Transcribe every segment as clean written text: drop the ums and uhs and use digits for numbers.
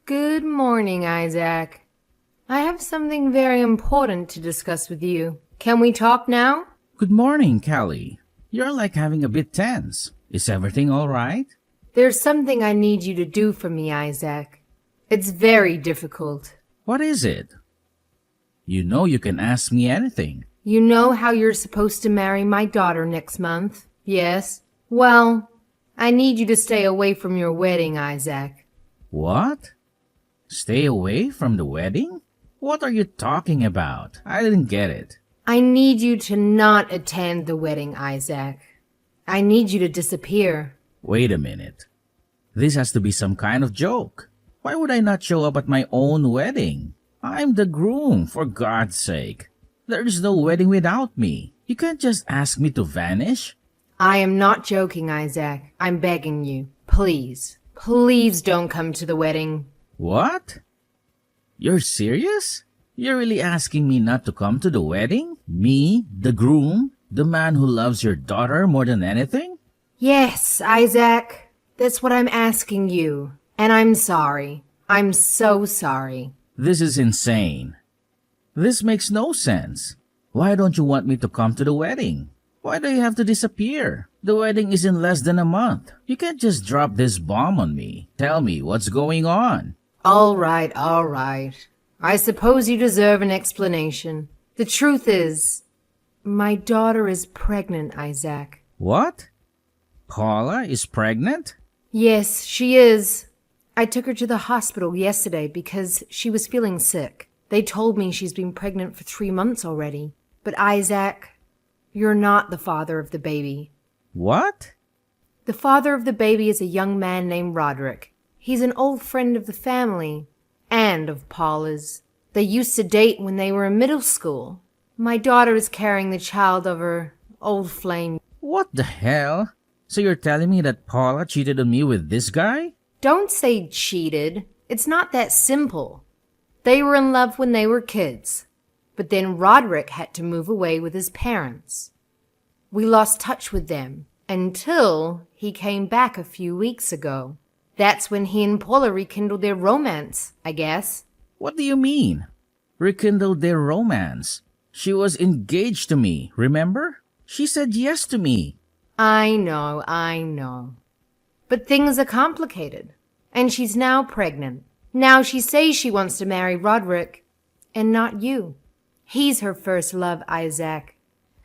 Good morning, Isaac. I have something very important to discuss with you. Can we talk now? Good morning, Callie. You're like having a bit tense. Is everything all right? There's something I need you to do for me, Isaac. It's very difficult. What is it? You know you can ask me anything. You know how you're supposed to marry my daughter next month, yes? Well, I need you to stay away from your wedding, Isaac. What? Stay away from the wedding? What are you talking about? I didn't get it. I need you to not attend the wedding, Isaac. I need you to disappear. Wait a minute. This has to be some kind of joke. Why would I not show up at my own wedding? I'm the groom, for God's sake. There is no wedding without me. You can't just ask me to vanish. I am not joking, Isaac. I'm begging you. Please, please don't come to the wedding. What? You're serious? You're really asking me not to come to the wedding? Me, the groom, the man who loves your daughter more than anything? Yes, Isaac. That's what I'm asking you. And I'm sorry. I'm so sorry. This is insane. This makes no sense. Why don't you want me to come to the wedding? Why do you have to disappear? The wedding is in less than a month. You can't just drop this bomb on me. Tell me what's going on. All right, all right. I suppose you deserve an explanation. The truth is, my daughter is pregnant, Isaac. What? Paula is pregnant? Yes, she is. I took her to the hospital yesterday because she was feeling sick. They told me she's been pregnant for 3 months already. But Isaac, you're not the father of the baby. What? The father of the baby is a young man named Roderick. He's an old friend of the family and of Paula's. They used to date when they were in middle school. My daughter is carrying the child of her old flame. What the hell? So you're telling me that Paula cheated on me with this guy? Don't say cheated. It's not that simple. They were in love when they were kids. But then Roderick had to move away with his parents. We lost touch with them until he came back a few weeks ago. That's when he and Paula rekindled their romance, I guess. What do you mean? Rekindled their romance? She was engaged to me, remember? She said yes to me. I know. But things are complicated. And she's now pregnant. Now she says she wants to marry Roderick, and not you. He's her first love, Isaac,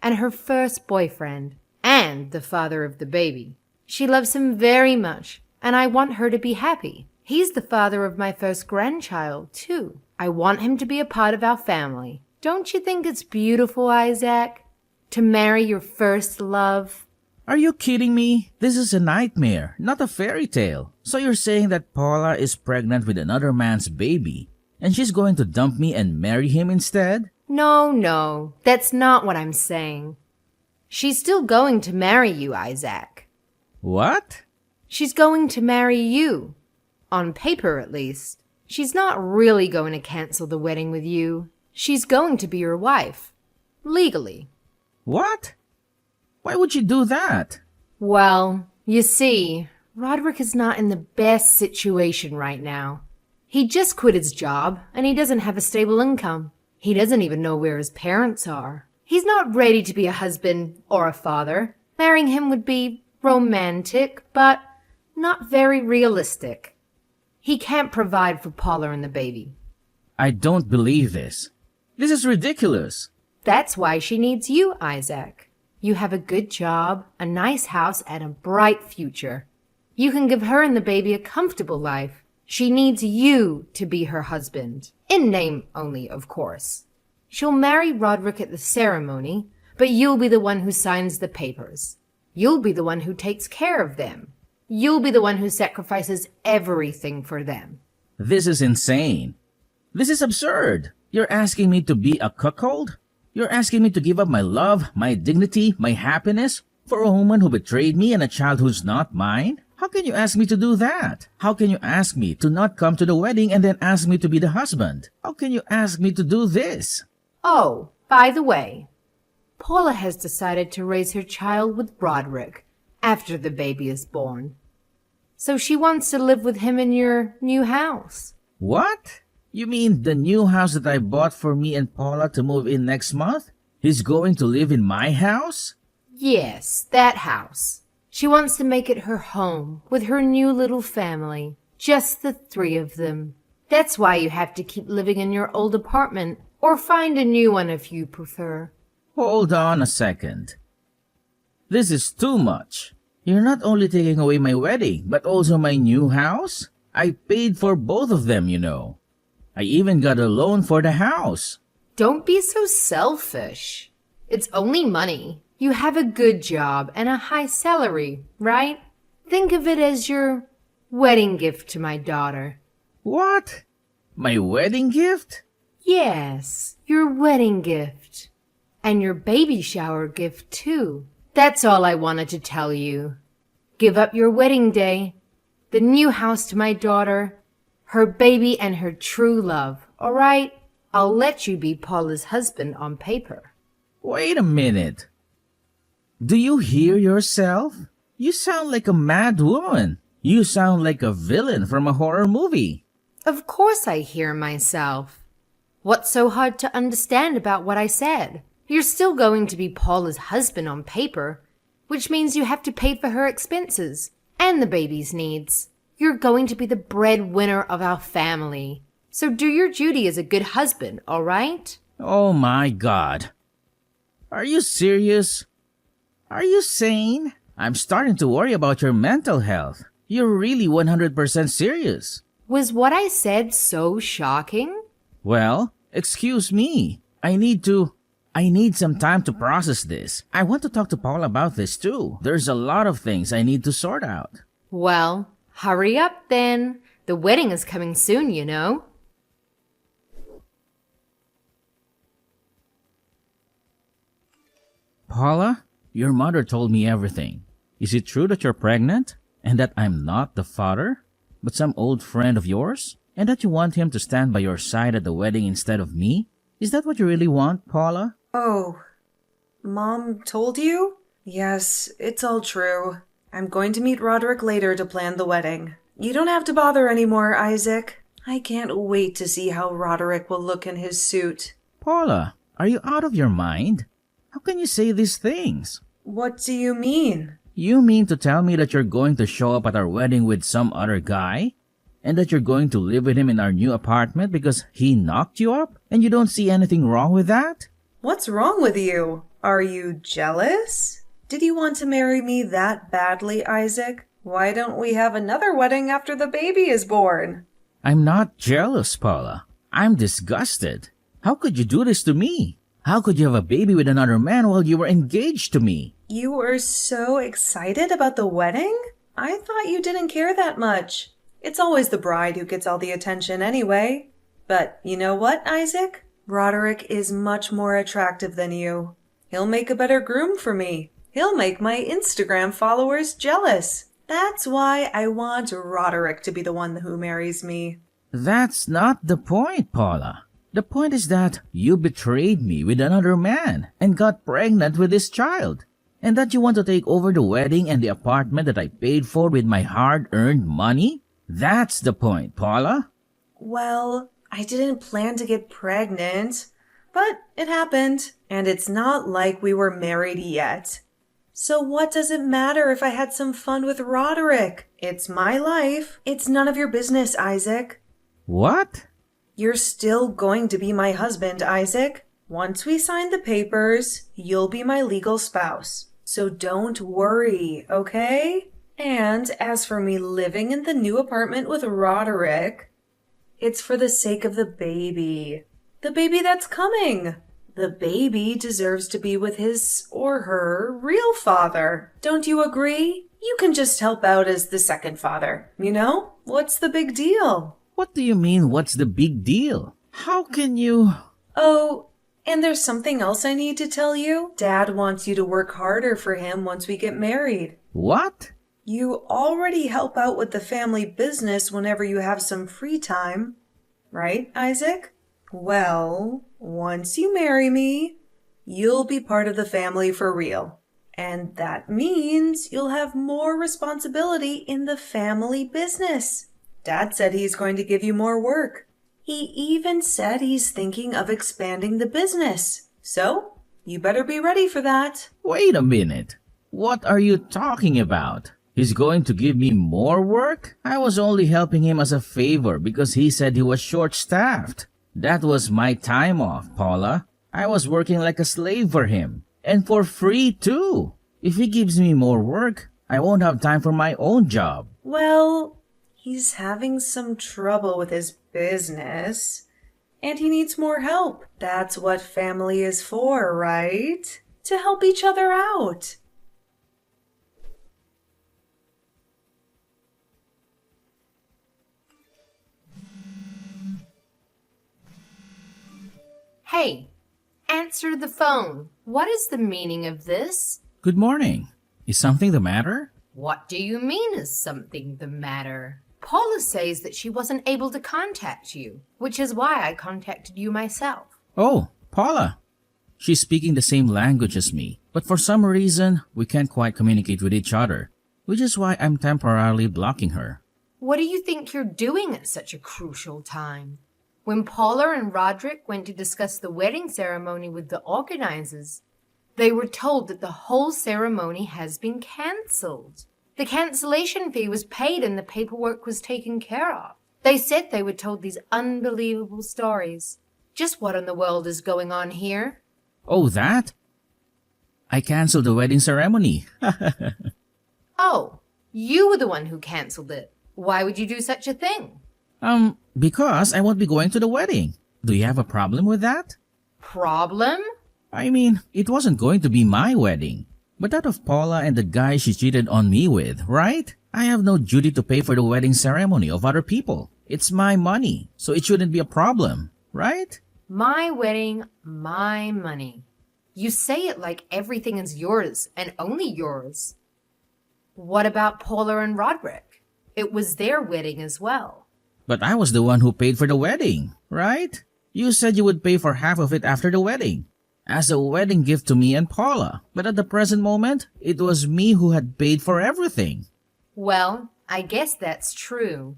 and her first boyfriend, and the father of the baby. She loves him very much, and I want her to be happy. He's the father of my first grandchild, too. I want him to be a part of our family. Don't you think it's beautiful, Isaac? To marry your first love? Are you kidding me? This is a nightmare, not a fairy tale. So you're saying that Paula is pregnant with another man's baby, and she's going to dump me and marry him instead? No, that's not what I'm saying. She's still going to marry you, Isaac. What? She's going to marry you. On paper, at least. She's not really going to cancel the wedding with you. She's going to be your wife. Legally. What? Why would she do that? Well, you see, Roderick is not in the best situation right now. He just quit his job, and he doesn't have a stable income. He doesn't even know where his parents are. He's not ready to be a husband or a father. Marrying him would be romantic, but not very realistic. He can't provide for Paula and the baby. I don't believe this. This is ridiculous. That's why she needs you, Isaac. You have a good job, a nice house, and a bright future. You can give her and the baby a comfortable life. She needs you to be her husband. In name only, of course. She'll marry Roderick at the ceremony, but you'll be the one who signs the papers. You'll be the one who takes care of them. You'll be the one who sacrifices everything for them. This is insane. This is absurd. You're asking me to be a cuckold? You're asking me to give up my love, my dignity, my happiness for a woman who betrayed me and a child who's not mine? How can you ask me to do that? How can you ask me to not come to the wedding and then ask me to be the husband? How can you ask me to do this? Oh, by the way, Paula has decided to raise her child with Roderick after the baby is born. So she wants to live with him in your new house. What? You mean the new house that I bought for me and Paula to move in next month? He's going to live in my house? Yes, that house. She wants to make it her home with her new little family. Just the three of them. That's why you have to keep living in your old apartment, or find a new one if you prefer. Hold on a second. This is too much. You're not only taking away my wedding, but also my new house? I paid for both of them, you know. I even got a loan for the house. Don't be so selfish. It's only money. You have a good job and a high salary, right? Think of it as your wedding gift to my daughter. What? My wedding gift? Yes, your wedding gift. And your baby shower gift, too. That's all I wanted to tell you. Give up your wedding day, the new house to my daughter, her baby and her true love, all right? I'll let you be Paula's husband on paper. Wait a minute. Do you hear yourself? You sound like a mad woman. You sound like a villain from a horror movie. Of course I hear myself. What's so hard to understand about what I said? You're still going to be Paula's husband on paper, which means you have to pay for her expenses and the baby's needs. You're going to be the breadwinner of our family. So do your duty as a good husband, all right? Oh my God. Are you serious? Are you sane? I'm starting to worry about your mental health. You're really 100% serious. Was what I said so shocking? Well, excuse me. I need some time to process this. I want to talk to Paul about this too. There's a lot of things I need to sort out. Well, hurry up then. The wedding is coming soon, you know. Paula, your mother told me everything. Is it true that you're pregnant? And that I'm not the father, but some old friend of yours? And that you want him to stand by your side at the wedding instead of me? Is that what you really want, Paula? Oh, Mom told you? Yes, it's all true. I'm going to meet Roderick later to plan the wedding. You don't have to bother anymore, Isaac. I can't wait to see how Roderick will look in his suit. Paula, are you out of your mind? How can you say these things? What do you mean? You mean to tell me that you're going to show up at our wedding with some other guy? And that you're going to live with him in our new apartment because he knocked you up? And you don't see anything wrong with that? What's wrong with you? Are you jealous? Did you want to marry me that badly, Isaac? Why don't we have another wedding after the baby is born? I'm not jealous, Paula. I'm disgusted. How could you do this to me? How could you have a baby with another man while you were engaged to me? You were so excited about the wedding? I thought you didn't care that much. It's always the bride who gets all the attention anyway. But you know what, Isaac? Roderick is much more attractive than you. He'll make a better groom for me. He'll make my Instagram followers jealous. That's why I want Roderick to be the one who marries me. That's not the point, Paula. The point is that you betrayed me with another man and got pregnant with this child. And that you want to take over the wedding and the apartment that I paid for with my hard-earned money? That's the point, Paula. Well, I didn't plan to get pregnant, but it happened. And it's not like we were married yet. So what does it matter if I had some fun with Roderick? It's my life. It's none of your business, Isaac. What? You're still going to be my husband, Isaac. Once we sign the papers, you'll be my legal spouse. So don't worry, okay? And as for me living in the new apartment with Roderick, it's for the sake of the baby. The baby that's coming. The baby deserves to be with his or her real father. Don't you agree? You can just help out as the second father. You know? What's the big deal? What do you mean, what's the big deal? How can you... Oh, and there's something else I need to tell you. Dad wants you to work harder for him once we get married. What? You already help out with the family business whenever you have some free time. Right, Isaac? Well, once you marry me, you'll be part of the family for real. And that means you'll have more responsibility in the family business. Dad said he's going to give you more work. He even said he's thinking of expanding the business. So, you better be ready for that. Wait a minute. What are you talking about? He's going to give me more work? I was only helping him as a favor because he said he was short-staffed. That was my time off, Paula. I was working like a slave for him. And for free, too. If he gives me more work, I won't have time for my own job. Well, he's having some trouble with his business. And he needs more help. That's what family is for, right? To help each other out. Hey, answer the phone. What is the meaning of this? Good morning. Is something the matter? What do you mean is something the matter? Paula says that she wasn't able to contact you, which is why I contacted you myself. Oh, Paula. She's speaking the same language as me, but for some reason, we can't quite communicate with each other, which is why I'm temporarily blocking her. What do you think you're doing at such a crucial time? When Paula and Roderick went to discuss the wedding ceremony with the organizers, they were told that the whole ceremony has been cancelled. The cancellation fee was paid and the paperwork was taken care of. They said they were told these unbelievable stories. Just what in the world is going on here? Oh, that? I canceled the wedding ceremony. Oh, you were the one who cancelled it. Why would you do such a thing? Because I won't be going to the wedding. Do you have a problem with that? Problem? I mean, it wasn't going to be my wedding, but that of Paula and the guy she cheated on me with, right? I have no duty to pay for the wedding ceremony of other people. It's my money, so it shouldn't be a problem, right? My wedding, my money. You say it like everything is yours and only yours. What about Paula and Roderick? It was their wedding as well. But I was the one who paid for the wedding, right? You said you would pay for half of it after the wedding, as a wedding gift to me and Paula. But at the present moment, it was me who had paid for everything. Well, I guess that's true.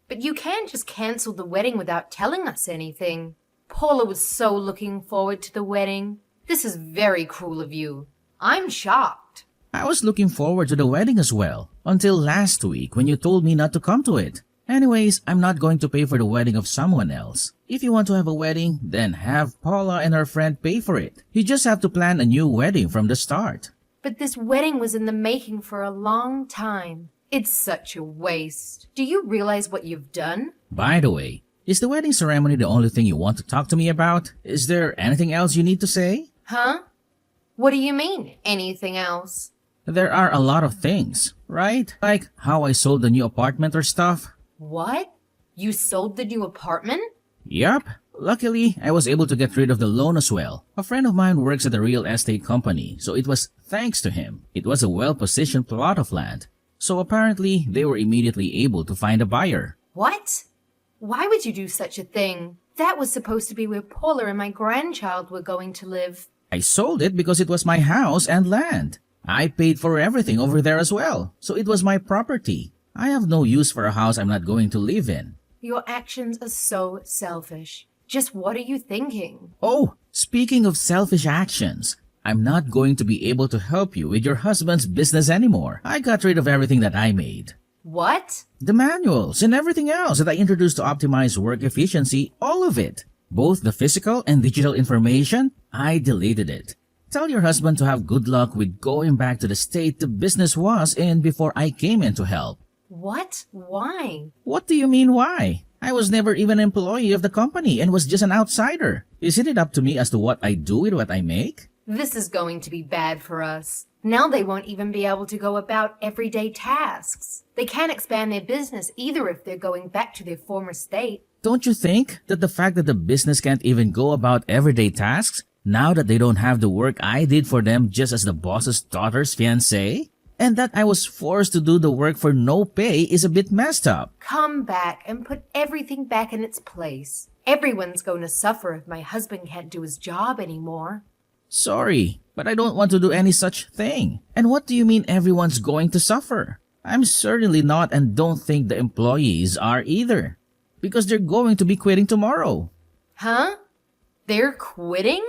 But you can't just cancel the wedding without telling us anything. Paula was so looking forward to the wedding. This is very cruel of you. I'm shocked. I was looking forward to the wedding as well, until last week when you told me not to come to it. Anyways, I'm not going to pay for the wedding of someone else. If you want to have a wedding, then have Paula and her friend pay for it. You just have to plan a new wedding from the start. But this wedding was in the making for a long time. It's such a waste. Do you realize what you've done? By the way, is the wedding ceremony the only thing you want to talk to me about? Is there anything else you need to say? Huh? What do you mean, anything else? There are a lot of things, right? Like how I sold the new apartment or stuff. What? You sold the new apartment? Yup. Luckily, I was able to get rid of the loan as well. A friend of mine works at a real estate company, so it was thanks to him. It was a well-positioned plot of land. So apparently, they were immediately able to find a buyer. What? Why would you do such a thing? That was supposed to be where Paula and my grandchild were going to live. I sold it because it was my house and land. I paid for everything over there as well, so it was my property. I have no use for a house I'm not going to live in. Your actions are so selfish. Just what are you thinking? Oh, speaking of selfish actions, I'm not going to be able to help you with your husband's business anymore. I got rid of everything that I made. What? The manuals and everything else that I introduced to optimize work efficiency, all of it. Both the physical and digital information, I deleted it. Tell your husband to have good luck with going back to the state the business was in before I came in to help. What? Why? What do you mean why? I was never even an employee of the company and was just an outsider. Isn't it up to me as to what I do with what I make? This is going to be bad for us. Now they won't even be able to go about everyday tasks. They can't expand their business either if they're going back to their former state. Don't you think that the fact that the business can't even go about everyday tasks now that they don't have the work I did for them just as the boss's daughter's fiancé? And that I was forced to do the work for no pay is a bit messed up. Come back and put everything back in its place. Everyone's going to suffer if my husband can't do his job anymore. Sorry, but I don't want to do any such thing. And what do you mean everyone's going to suffer? I'm certainly not and don't think the employees are either. Because they're going to be quitting tomorrow. Huh? They're quitting?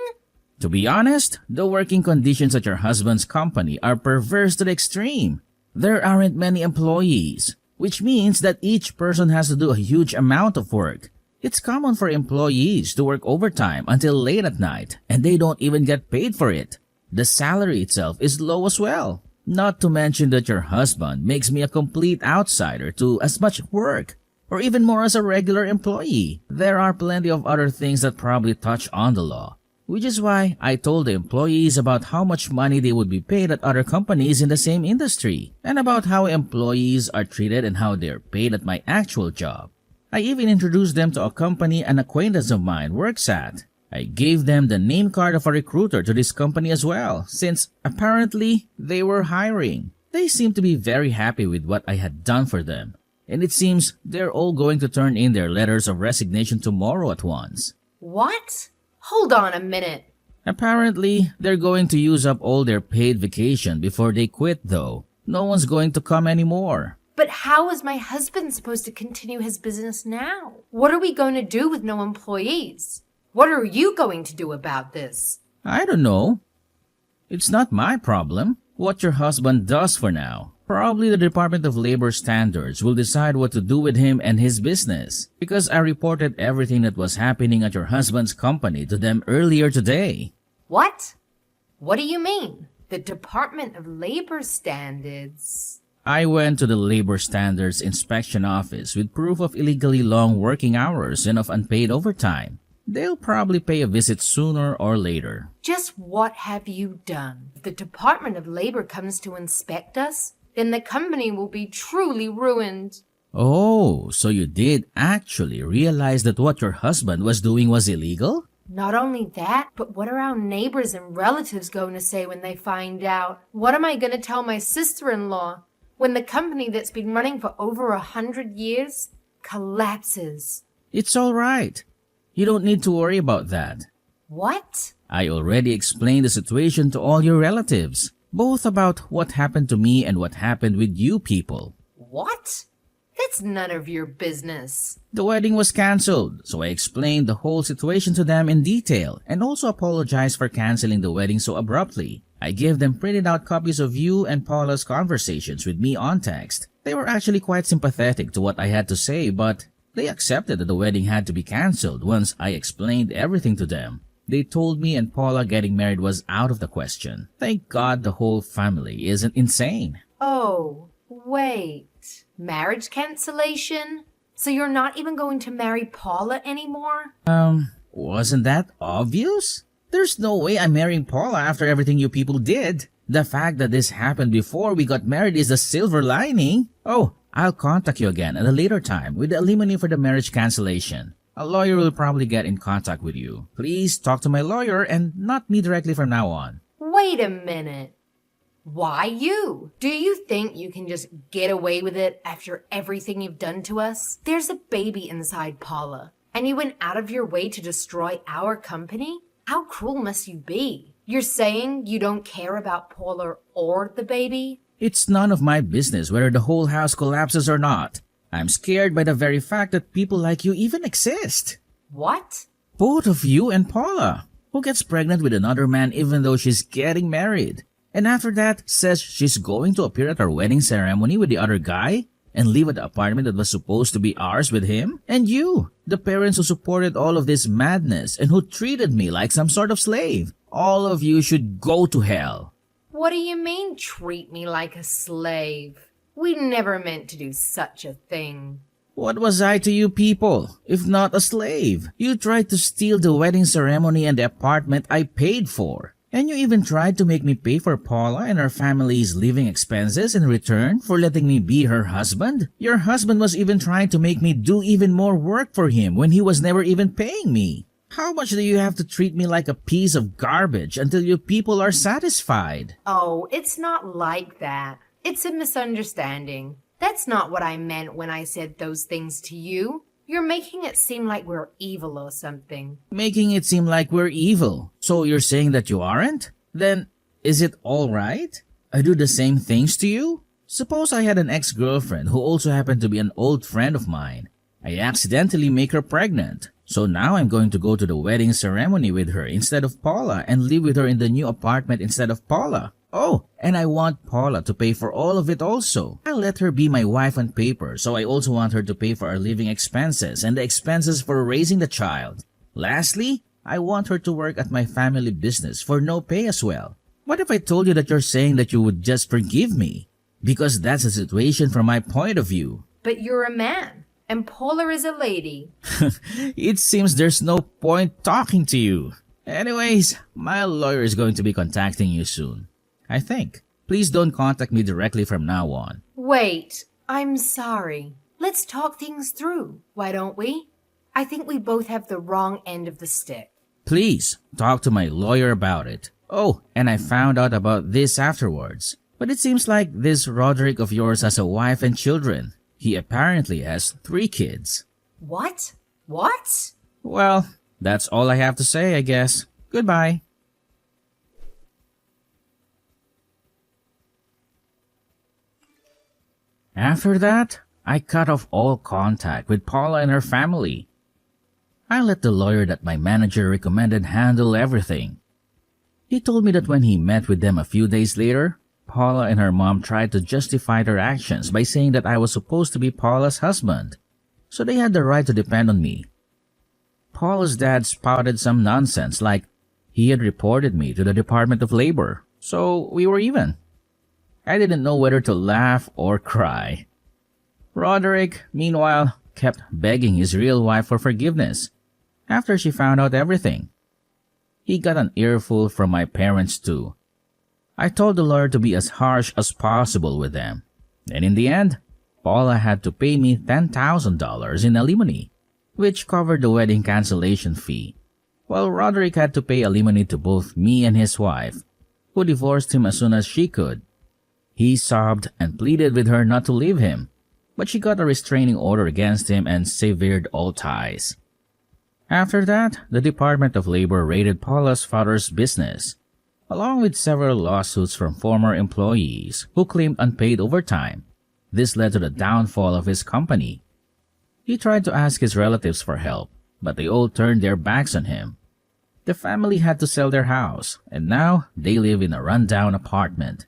To be honest, the working conditions at your husband's company are perverse to the extreme. There aren't many employees, which means that each person has to do a huge amount of work. It's common for employees to work overtime until late at night, and they don't even get paid for it. The salary itself is low as well. Not to mention that your husband makes me a complete outsider to as much work, or even more as a regular employee. There are plenty of other things that probably touch on the law, which is why I told the employees about how much money they would be paid at other companies in the same industry, and about how employees are treated and how they're paid at my actual job. I even introduced them to a company an acquaintance of mine works at. I gave them the name card of a recruiter to this company as well, since apparently they were hiring. They seemed to be very happy with what I had done for them, and it seems they're all going to turn in their letters of resignation tomorrow at once. What? Hold on a minute. Apparently, they're going to use up all their paid vacation before they quit though. No one's going to come anymore. But how is my husband supposed to continue his business now? What are we going to do with no employees? What are you going to do about this? I don't know. It's not my problem what your husband does for now. Probably the Department of Labor Standards will decide what to do with him and his business, because I reported everything that was happening at your husband's company to them earlier today. What? What do you mean? The Department of Labor Standards? I went to the Labor Standards Inspection Office with proof of illegally long working hours and of unpaid overtime. They'll probably pay a visit sooner or later. Just what have you done? If the Department of Labor comes to inspect us, then the company will be truly ruined. Oh, so you did actually realize that what your husband was doing was illegal? Not only that, but what are our neighbors and relatives going to say when they find out? What am I going to tell my sister-in-law when the company that's been running for over 100 years collapses? It's all right. You don't need to worry about that. What? I already explained the situation to all your relatives, both about what happened to me and what happened with you people. What? That's none of your business. The wedding was cancelled, so I explained the whole situation to them in detail and also apologized for canceling the wedding so abruptly. I gave them printed out copies of you and Paula's conversations with me on text. They were actually quite sympathetic to what I had to say, but they accepted that the wedding had to be cancelled once I explained everything to them. They told me and Paula getting married was out of the question. Thank God the whole family isn't insane. Oh, wait. Marriage cancellation? So you're not even going to marry Paula anymore? Wasn't that obvious? There's no way I'm marrying Paula after everything you people did. The fact that this happened before we got married is the silver lining. Oh, I'll contact you again at a later time with the alimony for the marriage cancellation. A lawyer will probably get in contact with you. Please talk to my lawyer and not me directly from now on. Wait a minute. Why you? Do you think you can just get away with it after everything you've done to us? There's a baby inside Paula, and you went out of your way to destroy our company? How cruel must you be? You're saying you don't care about Paula or the baby? It's none of my business whether the whole house collapses or not. I'm scared by the very fact that people like you even exist. What? Both of you and Paula, who gets pregnant with another man even though she's getting married. And after that, says she's going to appear at our wedding ceremony with the other guy and live at the apartment that was supposed to be ours with him. And you, the parents who supported all of this madness and who treated me like some sort of slave. All of you should go to hell. What do you mean, treat me like a slave? We never meant to do such a thing. What was I to you people, if not a slave? You tried to steal the wedding ceremony and the apartment I paid for. And you even tried to make me pay for Paula and her family's living expenses in return for letting me be her husband? Your husband was even trying to make me do even more work for him when he was never even paying me. How much do you have to treat me like a piece of garbage until you people are satisfied? Oh, it's not like that. It's a misunderstanding. That's not what I meant when I said those things to you. You're making it seem like we're evil or something. Making it seem like we're evil. So you're saying that you aren't? Then, is it all right? I do the same things to you? Suppose I had an ex-girlfriend who also happened to be an old friend of mine. I accidentally make her pregnant. So now I'm going to go to the wedding ceremony with her instead of Paula and live with her in the new apartment instead of Paula. Oh, and I want Paula to pay for all of it also. I'll let her be my wife on paper, so I also want her to pay for our living expenses and the expenses for raising the child. Lastly, I want her to work at my family business for no pay as well. What if I told you that you're saying that you would just forgive me? Because that's the situation from my point of view. But you're a man, and Paula is a lady. It seems there's no point talking to you. Anyways, my lawyer is going to be contacting you soon. I think. Please don't contact me directly from now on. Wait, I'm sorry. Let's talk things through, why don't we? I think we both have the wrong end of the stick. Please, talk to my lawyer about it. Oh, and I found out about this afterwards. But it seems like this Roderick of yours has a wife and children. He apparently has 3 kids. What? What? Well, that's all I have to say, I guess. Goodbye. After that, I cut off all contact with Paula and her family. I let the lawyer that my manager recommended handle everything. He told me that when he met with them a few days later, Paula and her mom tried to justify their actions by saying that I was supposed to be Paula's husband, so they had the right to depend on me. Paula's dad spouted some nonsense like he had reported me to the Department of Labor, so we were even. I didn't know whether to laugh or cry. Roderick, meanwhile, kept begging his real wife for forgiveness after she found out everything. He got an earful from my parents too. I told the lawyer to be as harsh as possible with them, and in the end, Paula had to pay me $10,000 in alimony, which covered the wedding cancellation fee, while Roderick had to pay alimony to both me and his wife, who divorced him as soon as she could. He sobbed and pleaded with her not to leave him, but she got a restraining order against him and severed all ties. After that, the Department of Labor raided Paula's father's business, along with several lawsuits from former employees who claimed unpaid overtime. This led to the downfall of his company. He tried to ask his relatives for help, but they all turned their backs on him. The family had to sell their house, and now they live in a rundown apartment.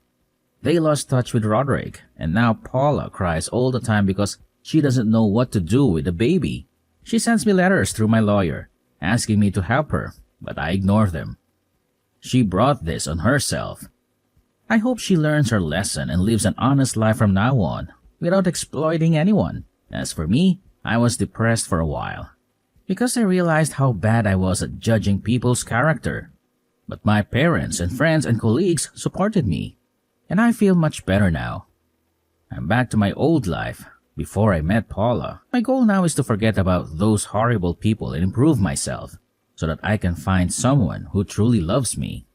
They lost touch with Roderick, and now Paula cries all the time because she doesn't know what to do with the baby. She sends me letters through my lawyer, asking me to help her, but I ignore them. She brought this on herself. I hope she learns her lesson and lives an honest life from now on, without exploiting anyone. As for me, I was depressed for a while, because I realized how bad I was at judging people's character. But my parents and friends and colleagues supported me, and I feel much better now. I'm back to my old life before I met Paula. My goal now is to forget about those horrible people and improve myself so that I can find someone who truly loves me.